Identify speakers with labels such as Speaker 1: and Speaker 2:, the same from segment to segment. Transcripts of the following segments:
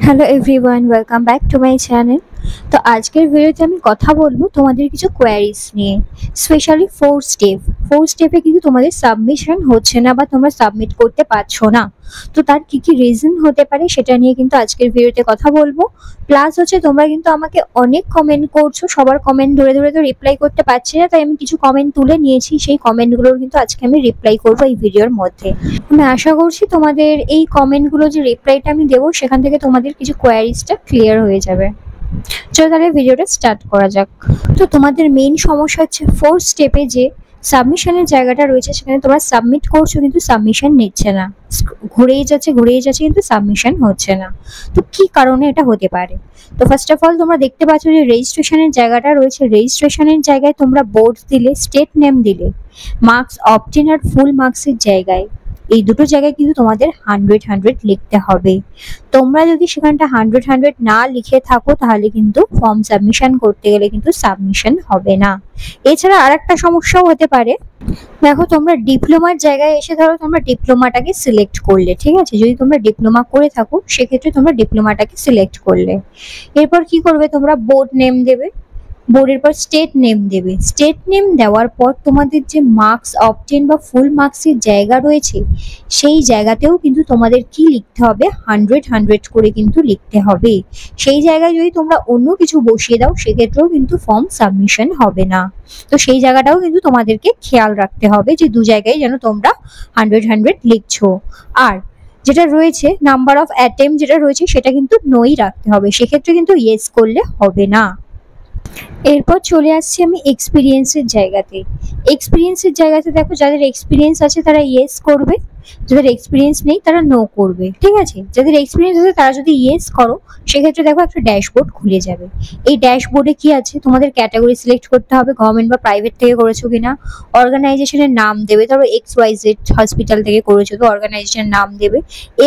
Speaker 1: Hello everyone, welcome back to my channel. তো আজকের ভিডিওতে আমি কথা বলবো তোমাদের কিছু কোয়ারিজ নিয়ে, স্পেশালি ফোর স্টেপে কিন্তু তোমাদের সাবমিশন হচ্ছে না বা তোমরা সাবমিট করতে পারছো না। তো তার কি কি রিজন হতে পারে সেটা নিয়ে কিন্তু আজকের ভিডিওতে কথা বলবো। প্লাস হচ্ছে তোমরা কিন্তু আমাকে অনেক কমেন্ট করছো, সবার কমেন্ট ধরে ধরে তো রিপ্লাই করতে পারছি না, তাই আমি কিছু কমেন্ট তুলে নিয়েছি। সেই কমেন্টগুলোর কিন্তু আজকে আমি রিপ্লাই করবো এই ভিডিওর মধ্যে। আমি আশা করছি তোমাদের এই কমেন্টগুলো যে রিপ্লাইটা আমি দেবো সেখান থেকে তোমাদের কিছু কোয়ারিজটা ক্লিয়ার হয়ে যাবে। চলো তাহলে ভিডিওটা স্টার্ট করা যাক। তো তোমাদের মেইন সমস্যা হচ্ছে ফোর্থ স্টেপে যে সাবমিশনের জায়গাটা রয়েছে, সেখানে তোমরা সাবমিট করছো কিন্তু সাবমিশন নিচ্ছে না, ঘুরেই যাচ্ছে কিন্তু সাবমিশন হচ্ছে না। তো কি কারণে এটা হতে পারে? তো ফার্স্ট অফ অল তোমরা দেখতে পাচ্ছ যে রেজিস্ট্রেশনের জায়গাটা রয়েছে, রেজিস্ট্রেশনের জায়গায় তোমরা বোর্ড দিলে, স্টেট নেম দিলে, মার্কস অবটেন আর ফুল মার্কসের জায়গায় এই দুটো জায়গায় কিন্তু তোমাদের 100 লিখতে হবে। তোমরা যদি সেখানটা 100 না লিখে থাকো তাহলে কিন্তু ফর্ম সাবমিশন করতে গেলে কিন্তু সাবমিশন হবে না। এছাড়া আরেকটা সমস্যাও হতে পারে। দেখো, তোমরা ডিপ্লোমার জায়গায় এসে ধরো তোমরা ডিপ্লোমাটাকে সিলেক্ট করলে, ঠিক আছে, যদি তোমরা ডিপ্লোমা করে থাকো সেক্ষেত্রে তোমরা ডিপ্লোমাটাকে সিলেক্ট করলে, এরপর কি করবে, তোমরা বোর্ড নেম দেবে, বোর্ডের পর স্টেট নেম দেবে। স্টেট নেম দেওয়ার পর তোমাদের যে মার্কস অবটেন বা ফুল মার্কসের জায়গা রয়েছে সেই জায়গাতেও কিন্তু তোমাদের কি লিখতে হবে, 100 করে কিন্তু লিখতে হবে। সেই জায়গায় যদি তোমরা অন্য কিছু বসিয়ে দাও সেক্ষেত্রেও কিন্তু ফর্ম সাবমিশন হবে না। তো সেই জায়গাটাও কিন্তু তোমাদেরকে খেয়াল রাখতে হবে যে দু জায়গায় যেন তোমরা 100 লিখছো। আর যেটা রয়েছে নাম্বার অফ অ্যাটেম্প যেটা রয়েছে সেটা কিন্তু নোই রাখতে হবে, সেক্ষেত্রে কিন্তু ইয়েস করলে হবে না। এরপর চলে আসছি আমি এক্সপিরিয়েন্সের জায়গাতে। এক্সপিরিয়েন্সের জায়গাতে দেখো, যাদের এক্সপিরিয়েন্স আছে তারা ইয়েস করবে, যাদের এক্সপিরিয়েন্স নেই তারা নো করবে, ঠিক আছে। যাদের এক্সপিরিয়েন্স আছে তারা যদি ইয়েস করো সেক্ষেত্রে দেখো একটা ড্যাশবোর্ড খুলে যাবে। এই ড্যাশবোর্ডে কি আছে, তোমাদের ক্যাটাগরি সিলেক্ট করতে হবে, গভর্নমেন্ট বা প্রাইভেট থেকে করেছো কিনা, অর্গানাইজেশনের নাম দেবে, ধরো XYZ হসপিটাল থেকে করেছো তো অর্গানাইজেশনের নাম দেবে।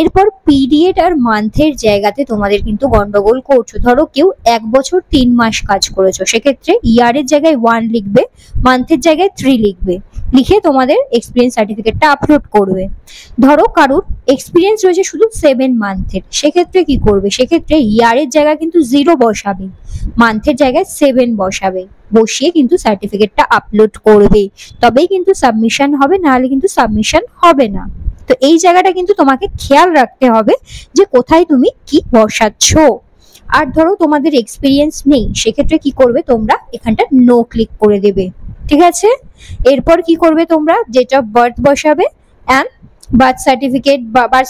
Speaker 1: এরপর পিরিয়ড আর মান্থের জায়গাতে তোমাদের কিন্তু গন্ডগোল করছো, ধরো কেউ 1 বছর 3 মাস কাজ করেছো, সেক্ষেত্রে ইয়ারের জায়গায় 1 লিখবে, মান্থের জায়গায় 3 লিখবে, লিখে তোমাদের এক্সপিরিয়েন্স সার্টিফিকেটটা আপলোড করবে। ধরো কারুর এক্সপিরিয়েন্স রয়েছে শুধু 7 মান্থের, সেক্ষেত্রে কি করবে, সেক্ষেত্রে ইয়ারের জায়গায় কিন্তু 0 বসাবে, মান্থের জায়গায় 7 বসাবে, বসিয়ে কিন্তু সার্টিফিকেটটা আপলোড করবে, তবেই কিন্তু সাবমিশন হবে, নাহলে কিন্তু সাবমিশন হবে না। তো এই জায়গাটা কিন্তু তোমাকে খেয়াল রাখতে হবে যে কোথায় তুমি কি বসাচ্ছ। আর ধরো তোমাদের এক্সপিরিয়েন্স নেই, সেক্ষেত্রে কি করবে, তোমরা এখানটা নো ক্লিক করে দেবে, ঠিক আছে। এরপর কি করবে, তোমরা ডেট অফ বার্থ বসাবে অ্যান্ড বার্থ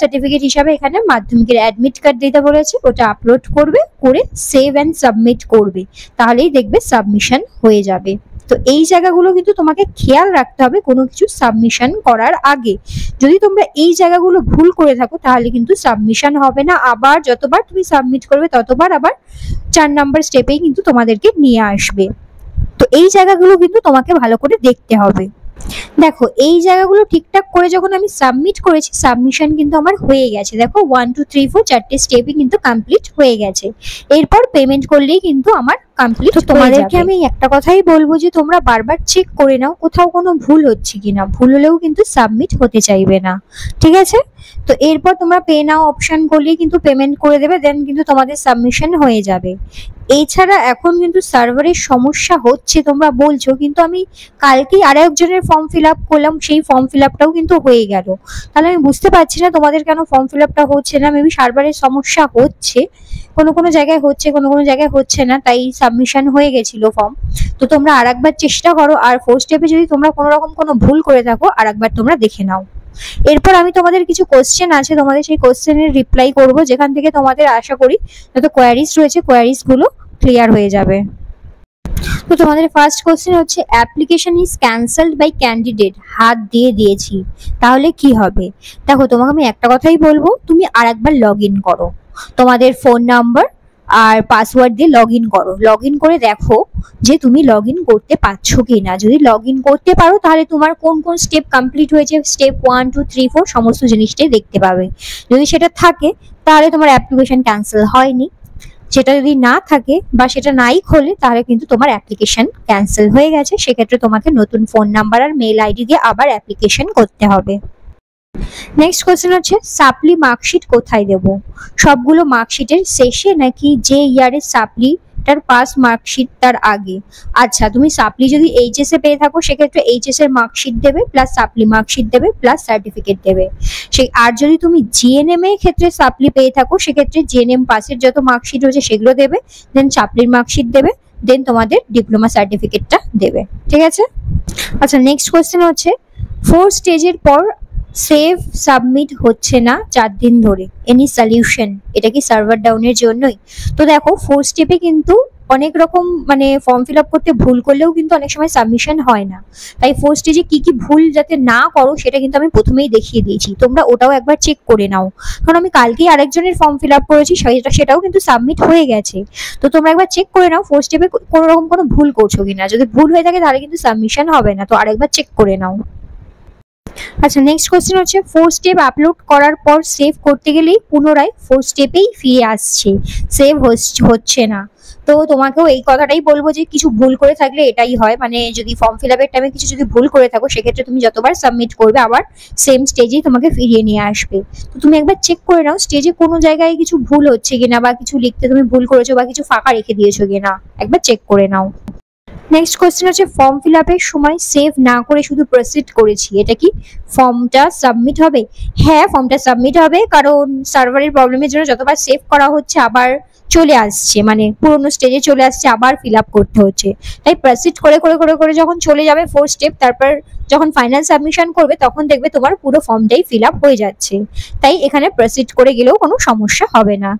Speaker 1: সার্টিফিকেট হিসাবে এখানে মাধ্যমিকের অ্যাডমিট কার্ড দিতে বলেছে, ওটা আপলোড করবে, করে সেভ অ্যান্ড সাবমিট করবে, তাহলেই দেখবে সাবমিশন হয়ে যাবে। তো এই জায়গাগুলো কিন্তু তোমাকে খেয়াল রাখতে হবে কোনো কিছু সাবমিশন করার আগে। যদি তোমরা এই জায়গাগুলো ভুল করে থাকো তাহলে কিন্তু সাবমিশন হবে না, আবার যতবার তুমি সাবমিট করবে ততবার আবার 4 নাম্বার স্টেপেই কিন্তু তোমাদেরকে নিয়ে আসবে। তো এই জায়গাগুলো কিন্তু তোমাকে ভালো করে দেখতে হবে। দেখো, এই জায়গাগুলো ঠিকঠাক করে যখন আমি সাবমিট করেছি, সাবমিশন কিন্তু আমার হয়ে গেছে। দেখো 1 2 3 4 চারটে স্টেপই কিন্তু কমপ্লিট হয়ে গেছে। এরপর পেমেন্ট করলেই কিন্তু আমার কমপ্লিট। তো তোমাদেরকে আমি একটা কথাই বলবো যে তোমরা বারবার চেক করে নাও কোথাও কোনো ভুল হচ্ছে কিনা, ভুল হলেও কিন্তু সাবমিট হতে চাইবে না, ঠিক আছে। তো এরপর তোমরা পে নাও অপশন করলেই কিন্তু পেমেন্ট করে দেবে, দেন কিন্তু তোমাদের সাবমিশন হয়ে যাবে। এছাড়া এখন কিন্তু সার্ভারের সমস্যা হচ্ছে তোমরা বলছো, কিন্তু আমি কালকেই আরেকজনের ফর্ম ফিল আপ করলাম, সেই ফর্ম ফিল আপটাও কিন্তু হয়ে গেল। তাহলে আমি বুঝতে পারছি না তোমাদের কেন ফর্ম ফিল আপটা হচ্ছে না। মেবি সার্ভারের সমস্যা হচ্ছে, কোনো কোনো জায়গায় হচ্ছে, কোনো কোনো জায়গায় হচ্ছে না, তাই সাবমিশন হয়ে গেছিল ফর্ম। তো তোমরা আরেকবার চেষ্টা করো, আর 4 স্টেপে যদি তোমরা কোনো রকম কোনো ভুল করে থাকো আরেকবার তোমরা দেখে নাও। এরপর আমি তোমাদের কিছু কোশ্চেন আছে, তোমাদের সেই কোশ্চেনের রিপ্লাই করব, যেখান থেকে তোমাদের আশা করি যত কোয়ারিজ রয়েছে কোয়ারিজ গুলো ক্লিয়ার হয়ে যাবে। তো তোমাদের ফার্স্ট কোশ্চেন হচ্ছে, application is cancelled by candidate, হাত দিয়ে দিয়েছি, তাহলে কি হবে? দেখো, তোমাকে আমি একটা কথাই বলবো, তুমি আরেকবার লগ ইন করো, তোমাদের ফোন নাম্বার আর পাসওয়ার্ড দিয়ে লগ ইন করো, লগ ইন করে দেখো যে তুমি লগ ইন করতে পারছো কিনা। যদি লগ ইন করতে পারো তাহলে তোমার কোন কোন স্টেপ কমপ্লিট হয়েছে, স্টেপ 1 2 3 4 সমস্ত জিনিসটাই দেখতে পাবে। যদি সেটা থাকে তাহলে তোমার অ্যাপ্লিকেশন ক্যান্সেল হয়নি, সেটা যদি না থাকে বা সেটা নাই খোলে তাহলে কিন্তু তোমার অ্যাপ্লিকেশন ক্যান্সেল হয়ে গেছে, সেক্ষেত্রে তোমাকে নতুন ফোন নাম্বার আর মেল আইডি দিয়ে আবার অ্যাপ্লিকেশন করতে হবে। নেক্সট কোয়েশ্চেন হচ্ছে সাপ্লি মার্কশিট কোথায় দেব? সবগুলো মার্কশিটের শেষে নাকি যে ইয়ারের সাপ্লি তার পাস মার্কশিট তার আগে? আচ্ছা, তুমি সাপ্লি যদি এইচএস এ পেয়ে থাকো সেক্ষেত্রে এইচএস এর মার্কশিট দেবে প্লাস সাপ্লি মার্কশিট দেবে প্লাস সার্টিফিকেট দেবে। সেই আর যদি তুমি জিএনএম এর ক্ষেত্রে সাপ্লি পেয়ে থাকো সেক্ষেত্রে জিএনএম পাসের যত মার্কশিট রয়েছে সেগুলো দেবে, দেন সাপ্লির মার্কশিট দেবে, দেন তোমাদের ডিপ্লোমা সার্টিফিকেটটা দেবে। ঠিক আছে? আচ্ছা, নেক্সট কোয়েশ্চেন হচ্ছে 4 স্টেজের পর সেভ সাবমিট হচ্ছে না 4 দিন ধরে, এনি সলিউশন? এটা কি সার্ভার ডাউনের জন্যই? তো দেখো 4 স্টেপে কিন্তু অনেক রকম মানে ফর্ম ফিল আপ করতে ভুল করলেও কিন্তু অনেক সময় সাবমিশন হয় না। তাই 4 স্টেজে কি কি ভুল যাতে না করো সেটা কিন্তু আমি প্রথমেই দেখিয়ে দিয়েছি, তোমরা ওটাও একবার চেক করে নাও। কারণ আমি কালকেই আরেকজনের ফর্ম ফিল আপ করেছি, সেটাও কিন্তু সাবমিট হয়ে গেছে। তো তোমরা একবার চেক করে নাও 4 স্টেপে কোনো রকম কোনো ভুল করছো কিনা। যদি ভুল হয়ে থাকে তাহলে কিন্তু সাবমিশন হবে না, তো আরেকবার চেক করে নাও। আচ্ছা, নেক্সট কোয়েশ্চেন হচ্ছে 4 স্টেপ আপলোড করার পর সেভ করতে গেলেই পুনরায় 4 স্টেপেই ফিরে আসছে, সেভ হচ্ছে না। তো তোমাকেও এই কথাটাই বলবো যে কিছু ভুল করে থাকলে এটাই হয়, মানে যদি ফর্ম ফিল আপের টাইমে কিছু যদি ভুল করে থাকো সেক্ষেত্রে তুমি যতবার সাবমিট করবে আবার সেম স্টেজেই তোমাকে ফিরিয়ে নিয়ে আসবে। তো তুমি একবার চেক করে নাও স্টেজে কোনো জায়গায় কিছু ভুল হচ্ছে কিনা, বা কিছু লিখতে তুমি ভুল করেছো বা কিছু ফাঁকা রেখে দিয়েছো কিনা, একবার চেক করে নাও। নেক্সট কোয়েশ্চেন হচ্ছে ফর্ম ফিল আপের সময় সেভ না করে শুধু প্রসিড করেছি, এটা কি ফর্মটা সাবমিট হবে? হ্যাঁ, ফর্মটা সাবমিট হবে, কারণ সার্ভারের প্রবলেমের জন্য যতবার সেভ করা হচ্ছে আবার চলে আসছে, মানে পুরোনো স্টেজে চলে আসছে, আবার ফিল আপ করতে হচ্ছে। তাই প্রসিড করে করে করে করে যখন চলে যাবে 4 স্টেপ, তারপর যখন ফাইনাল সাবমিশন করবে তখন দেখবে তোমার পুরো ফর্মটাই ফিল আপ হয়ে যাচ্ছে। তাই এখানে প্রসিড করে গেলেও কোনো সমস্যা হবে না।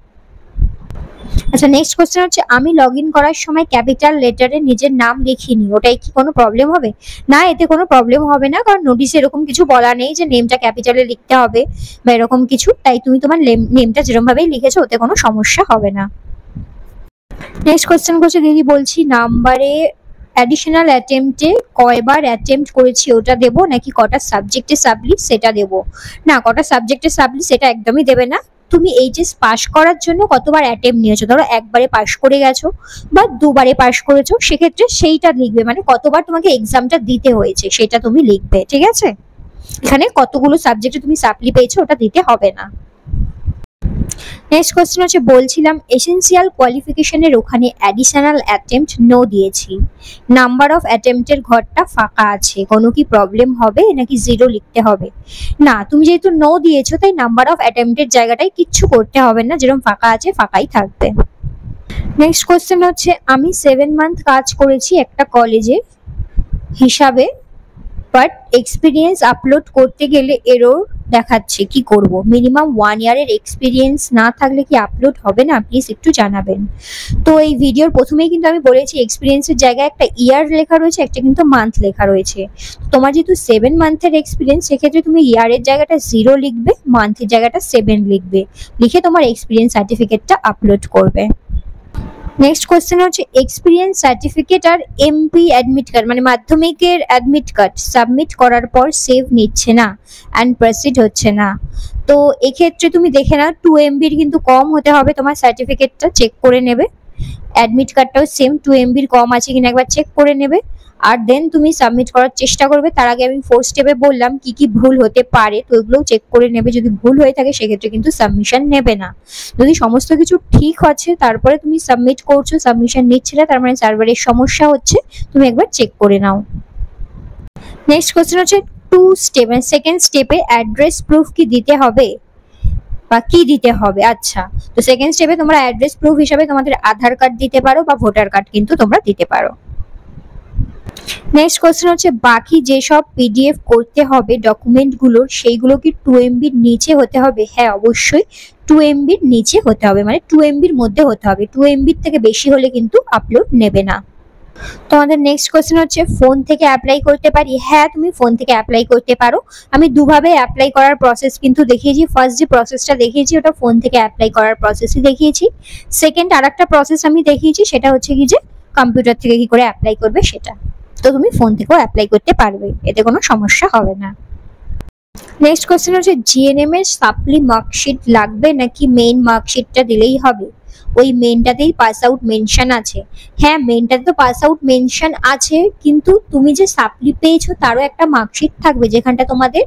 Speaker 1: আচ্ছা, নেক্সট কোশ্চেন হচ্ছে আমি লগ ইন করার সময় ক্যাপিটাল লেটারে নিজের নাম লিখিনি, ওটাই কি কোনো প্রবলেম হবে? না, এতে কোনো প্রবলেম হবে না, কারণ নোটিশে এরকম কিছু বলা নেই যে নেমটা ক্যাপিটালে লিখতে হবে বা এরকম কিছু। তাই তুমি তোমার নেমটা যেরকম ভাবেই লিখেছো ওতে কোনো সমস্যা হবে না। নেক্সট কোশ্চেন করছে দিদি, বলছি নাম্বারে অ্যাডিশনাল অ্যাটেম্পটে কয়বার অ্যাটেম্পট করেছি ওটা দেবো, নাকি কটা সাবজেক্টে সাবলি সেটা দেবো? না, কটা সাবজেক্টে সাবলি সেটা একদমই দেবে না। তুমি এইচএস পাস করার জন্য কতবার অ্যাটেম্পট নিয়েছো, ধরো একবারে পাস করে গেছো বা দুবারে পাস করেছো, সেক্ষেত্রে সেইটা লিখবে, মানে কতবার তোমাকে এক্সামটা দিতে হয়েছে সেটা তুমি লিখবে। ঠিক আছে? এখানে কতগুলো সাবজেক্টে তুমি সাপ্লি পেয়েছো ওটা দিতে হবে না। নেক্সট কোয়েশ্চেন হচ্ছে বলছিলাম এসেনশিয়াল কোয়ালিফিকেশনের ওখানে অ্যাডিশনাল অ্যাটেম্পট নো দিয়েছি, নাম্বার অফ অ্যাটেম্পটের ঘরটা ফাঁকা আছে, কোনো কি প্রবলেম হবে নাকি 0 লিখতে হবে? না, তুমি যেহেতু নো দিয়েছো তাই নাম্বার অফ অ্যাটেম্পটের জায়গাটায় কিচ্ছু করতে হবে না, যেরকম ফাঁকা আছে ফাঁকাই থাকবে। নেক্সট কোয়েশ্চেন হচ্ছে আমি 7 মান্থ কাজ করেছি একটা কলেজে হিসাবে, বাট এক্সপিরিয়েন্স আপলোড করতে গেলে এরর দেখাচ্ছে, কি করব? মিনিমাম 1 ইয়ারের এক্সপিরিয়েন্স না থাকলে কি আপলোড হবে না? প্লিজ একটু জানাবেন। তো এই ভিডিওর প্রথমেই কিন্তু আমি বলেছি এক্সপিরিয়েন্সের জায়গায় একটা ইয়ার লেখা রয়েছে, একটা কিন্তু মান্থ লেখা রয়েছে। তোমার যেহেতু 7 মান্থের এক্সপিরিয়েন্স সেক্ষেত্রে তুমি ইয়ারের জায়গাটা 0 লিখবে, মান্থের জায়গাটা 7 লিখবে, লিখে তোমার এক্সপিরিয়েন্স সার্টিফিকেটটা আপলোড করবে। নেক্সট কোয়েশ্চেন হচ্ছে এক্সপিরিয়েন্স সার্টিফিকেট আর এমপি অ্যাডমিট কার্ড মানে মাধ্যমিকের অ্যাডমিট কার্ড সাবমিট করার পর সেভ নিচ্ছে না অ্যান্ড প্রসিড হচ্ছে না। তো এক্ষেত্রে তুমি দেখে নাও 2 MBর কিন্তু কম হতে হবে, তোমার সার্টিফিকেটটা চেক করে নেবে। অ্যাডমিট কার্ডটাও সেম 2 MBর কম আছে কিনা একবার চেক করে নেবে, আর দেন তুমি সাবমিট করার চেষ্টা করবে। তার আগে আমি 4 স্টেপে বললাম কি কি ভুল হতে পারে, তো এগুলোও চেক করে নেবে। যদি ভুল হয়ে থাকে সেক্ষেত্রে কিন্তু সাবমিশন নেবে না। যদি সমস্ত কিছু ঠিক আছে তারপরে তুমি সাবমিট করছো, সাবমিশন নিচ্ছে না, তার মানে সার্ভারের সমস্যা হচ্ছে, তুমি একবার চেক করে নাও। নেক্সট কোশ্চেন হচ্ছে 2 স্টেপ মানে সেকেন্ড স্টেপে অ্যাড্রেস প্রুফ কি দিতে হবে বা কি দিতে হবে? আচ্ছা, তো সেকেন্ড স্টেপে তোমরা অ্যাড্রেস প্রুফ হিসাবে তোমাদের আধার কার্ড দিতে পারো বা ভোটার কার্ড কিন্তু তোমরা দিতে পারো। নেক্সট কোশ্চেন হচ্ছে বাকি যেসব পিডিএফ করতে হবে ডকুমেন্টগুলোর সেইগুলো কি 2 MBর নিচে হতে হবে? হ্যাঁ, অবশ্যই 2 MBর নিচে হতে হবে, মানে 2 MBর মধ্যে হতে হবে। 2 MBর থেকে বেশি হলে কিন্তু আপলোড নেবে না। তোমাদের নেক্সট কোশ্চেন হচ্ছে ফোন থেকে অ্যাপ্লাই করতে পারি? হ্যাঁ, তুমি ফোন থেকে অ্যাপ্লাই করতে পারো। আমি দুভাবে অ্যাপ্লাই করার প্রসেস কিন্তু দেখিয়েছি। ফার্স্ট যে প্রসেসটা দেখিয়েছি ওটা ফোন থেকে অ্যাপ্লাই করার প্রসেসই দেখিয়েছি। সেকেন্ড আরেকটা প্রসেস আমি দেখিয়েছি, সেটা হচ্ছে কি যে কম্পিউটার থেকে কি করে অ্যাপ্লাই করবে সেটা। তো তুমি ফোন থেকেও অ্যাপ্লাই করতে পারবে, এতে কোনো সমস্যা হবে না। নেক্সট কোশ্চেন হচ্ছে জিএনএম এর সাপ্লি মার্কশিট লাগবে নাকি মেইন মার্কশিটটা দিলেই হবে? ওই মেনটাতেই পাস আউট মেনশন আছে। হ্যাঁ, মেনটাতে তো পাস আউট মেনশন আছে, কিন্তু তুমি যে সাপ্লি পেয়েছো তারও একটা মার্কশিট থাকবে, যেখানটা তোমাদের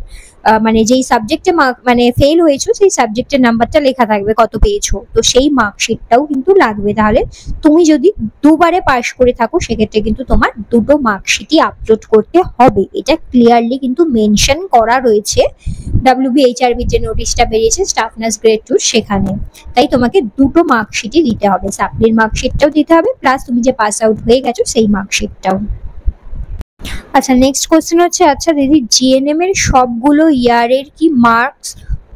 Speaker 1: মানে যেই সাবজেক্টে মানে ফেল হয়েছো সেই সাবজেক্টের নাম্বারটা লেখা থাকবে কত পেয়েছো, তো সেই মার্কশিটটাও কিন্তু লাগবে। তাহলে তুমি যদি দুবারে পাস করে থাকো সেক্ষেত্রে কিন্তু তোমার দুটো মার্কশিটই আপলোড করতে হবে, এটা ক্লিয়ারলি কিন্তু মেনশন করা রয়েছে WBHRB যে নোটিশটা বেরিয়েছে স্টাফ নার্স গ্রেড 2 সেখানে। তাই তোমাকে দুটো মার্কশিটই দিতে হবে, সাপ্লির মার্কশিটটাও দিতে হবে প্লাস তুমি যে পাস আউট হয়ে গেছো সেই মার্কশিটটাও। আচ্ছা, নেক্সট কোশ্চেন হচ্ছে, আচ্ছা দিদি জিএনএম এর সবগুলো ইয়ারের কি মার্কস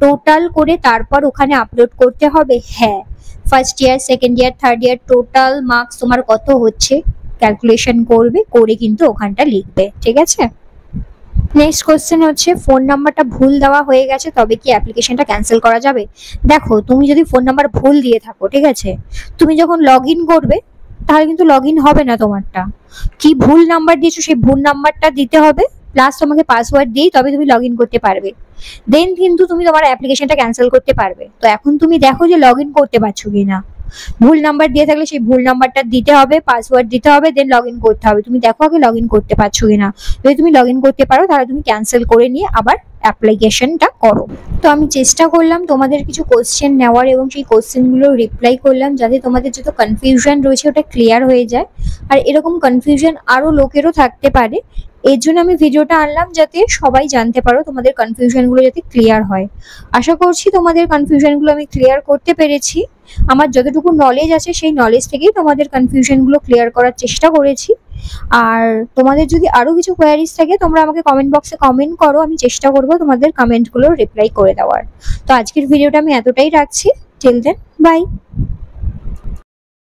Speaker 1: টোটাল করে তারপর ওখানে আপলোড করতে হবে? হ্যাঁ, first year, second year, third year total marks তোমার কত হচ্ছে ক্যালকুলেশন করবে, করে কিন্তু ওখানটা লিখবে, ঠিক আছে। নেক্সট কোশ্চেন হচ্ছে, ফোন নাম্বারটা ভুল দেওয়া হয়ে গেছে তবে কি অ্যাপ্লিকেশনটা ক্যান্সেল করা যাবে? দেখো, তুমি যদি ফোন নাম্বার ভুল দিয়ে থাকো, ঠিক আছে, তুমি যখন লগ ইন করবে তাহলে কিন্তু লগ ইন হবে না তোমারটা। কি ভুল নাম্বার দিয়েছো সেই ভুল নাম্বারটা দিতে হবে, প্লাস তোমাকে পাসওয়ার্ড দিয়েই তবে তুমি লগ ইন করতে পারবে, দেন কিন্তু তুমি তোমার অ্যাপ্লিকেশনটা ক্যান্সেল করতে পারবে। তো এখন তুমি দেখো যে লগ ইন করতে পারছো কিনা, ভুল নাম্বার দিয়ে থাকলে সেই ভুল নাম্বারটা দিতে হবে, পাসওয়ার্ড দিতে হবে, দেন লগ ইন করতে হবে। তুমি দেখো আগে লগ ইন করতে পারছো কিনা, যদি তুমি লগ ইন করতে পারো তাহলে তুমি ক্যান্সেল করে নিয়ে আবার অ্যাপ্লিকেশনটা করো। তো আমি চেষ্টা করলাম তোমাদের কিছু কোশ্চেন নেওয়ার এবং সেই কোশ্চেনগুলো রিপ্লাই করলাম যাতে তোমাদের যত কনফিউশন রয়েছে ওটা ক্লিয়ার হয়ে যায়, আর এরকম কনফিউশন আরো লোকেরও থাকতে পারে, এর জন্য আমি ভিডিওটা আনলাম যাতে সবাই জানতে পারো, তোমাদের কনফিউশনগুলো যাতে ক্লিয়ার হয়। আশা করছি তোমাদের কনফিউশনগুলো আমি ক্লিয়ার করতে পেরেছি। আমার যতটুকু নলেজ আছে সেই নলেজ থেকেই তোমাদের কনফিউশনগুলো ক্লিয়ার করার চেষ্টা করেছি। আর তোমাদের যদি আরো কিছু কোয়ারিজ থাকে তোমরা আমাকে কমেন্ট বক্সে কমেন্ট করো, আমি চেষ্টা করবো তোমাদের কমেন্টগুলো রিপ্লাই করে দেওয়ার। তো আজকের ভিডিওটা আমি এতটাই রাখছি, টিল দেন বাই।